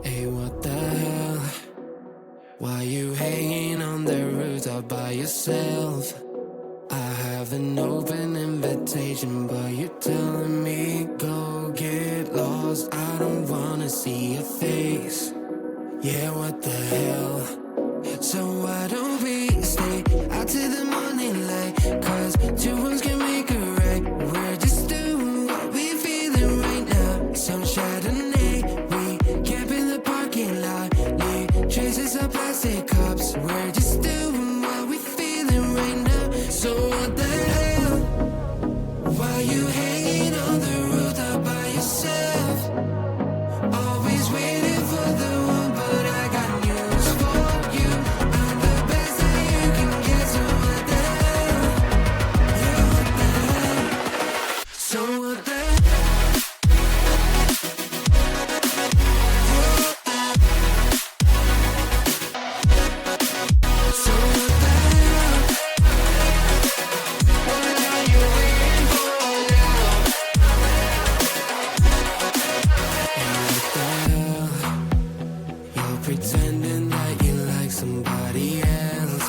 Hey, what the hell? Why you hanging on the rooftop by yourself? I have an open invitation, but you're telling me go get lost. I don't wanna see your face. Yeah, what the hell? So why don't we stay out till the morning light? Cause two wrongs can make a right. We're just doing what we feeling right now. Some Chardonnay, we camp in the parking lot. Leave traces of plastic cups. We're just doing what we feeling right now. So what the hell? Why you hanging on the rooftop by yourself? Always waiting for the one, but I got news for you. I'm the best that you can get, so what the hell? Yeah, what the hell? So what the hell? So what the hell? What are you waiting for now? And what the hell? You're pretending that you like somebody else,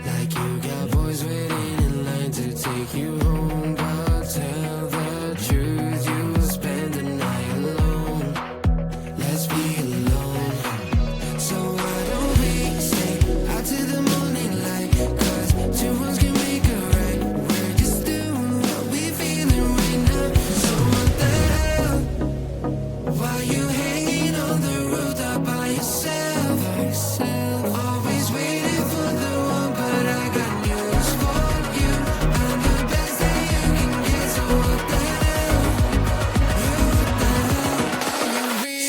like you got boys waiting in line to take you home. But tell the truth, you'll spend the night alone. Let's be alone. So why don't we stay out till the morning light? Cause two wrongs can make a right. We're just doing what we feeling right now. So what the hell? Why you hanging on the rooftop by yourself? Always waiting for the one, but I got news for you. I'm the best that you can get, so what the hell? Yeah, what the hell?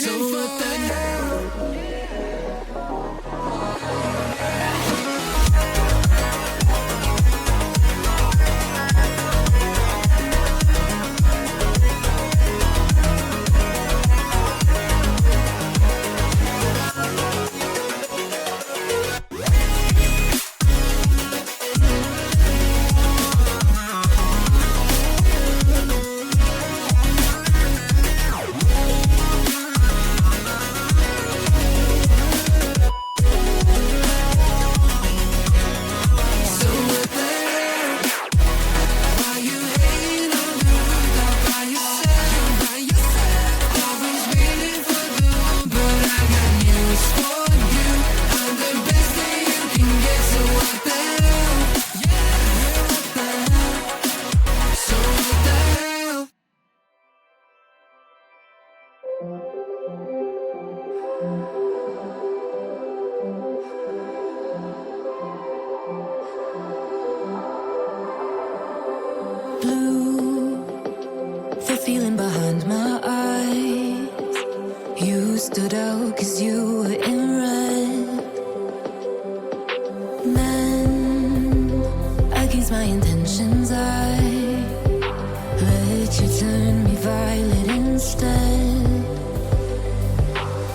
So what the hell? So what the hell? Why you hanging on the rooftop by yourself? Always waiting for the one, but I got news for you. I'm the best that you can get, so what the hell? Yeah, what the hell? So what the hell? Blue, the feeling behind my eyes. You stood out cause you were in red. Men, against my intentions, I let you turn me violet instead.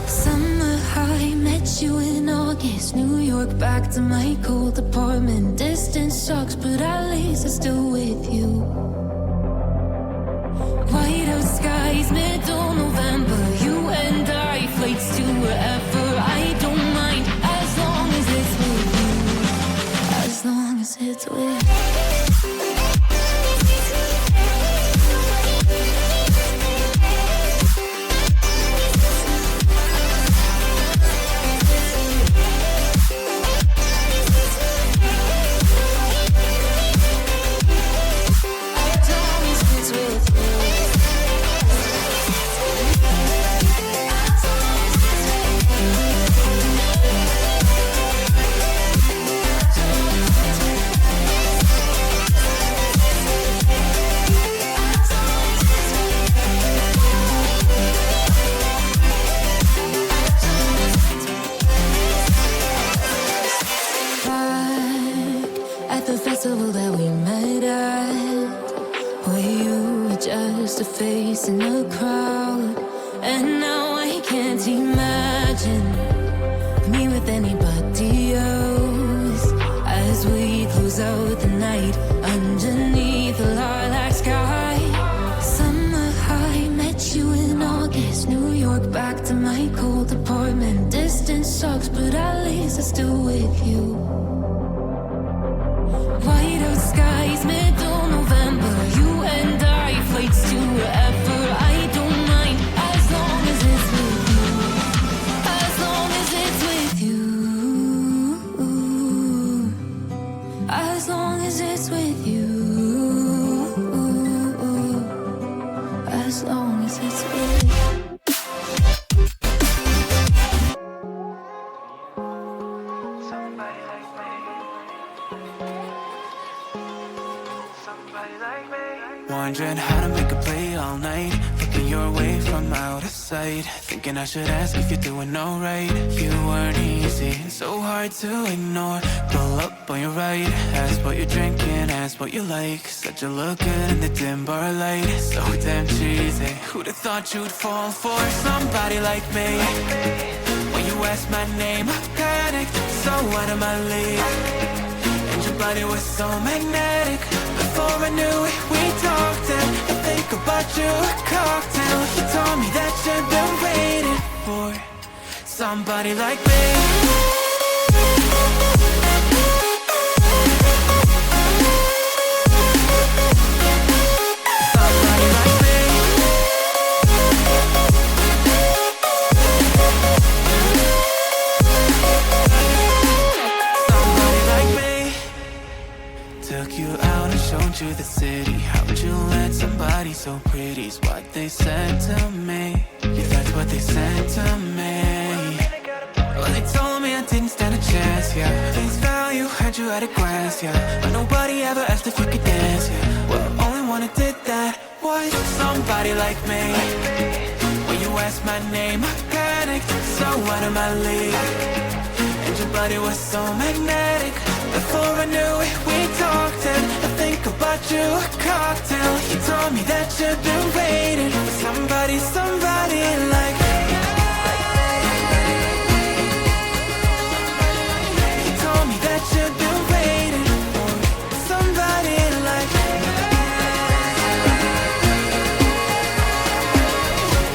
Summer high, met you in August. New York, back to my cold apartment. Distance sucks, but at least I'm still with you. White out skies, middle November. You and I, flights to wherever. I don't mind, as long as it's with you. As long as it's with you. At the festival that we met at, where you were just a face in the crowd. And now I can't imagine me with anybody else. As we close out the night underneath the lilac sky. Summer high, met you in August, New York, back to my cold apartment. Distance sucks, but at least I'm still with you. White out skies, middle November. You and I, flights to wherever. I don't mind, as long as it's with you. As long as it's with you. As long as it's with you. As long as it's with you. Wondering how to make a play all night, looking your way from out of sight, thinking I should ask if you're doing alright. You weren't easy, so hard to ignore. Pull up on your right, ask what you're drinking, ask what you like. Said you look good in the dim bar light, so damn cheesy. Who'd have thought you'd fall for somebody like me? When you asked my name, I panicked, so out of my league. And your body was so magnetic. Before I knew it, we talked and I think about you a cocktail. You told me that you've been waiting for somebody like me. Somebody like me. Somebody like me. Took you out and showed you the city. How'd you let somebody so pretty's what they said to me? Yeah, that's what they said to me. Well, they told me I didn't stand a chance, yeah. Face value, had you at a glance, yeah. But nobody ever asked if you could dance, yeah. Well, only one who did that was somebody like me. When you asked my name, I panicked, so out of my league. And your body was so magnetic. Before I knew it, we talked and I think about you a cocktail. You told me that you've been waiting for somebody, somebody like. You told me that you've been waiting for somebody like.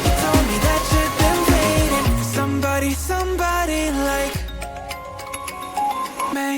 You told me that you've been waiting for somebody, somebody like me.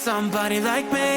Somebody like me.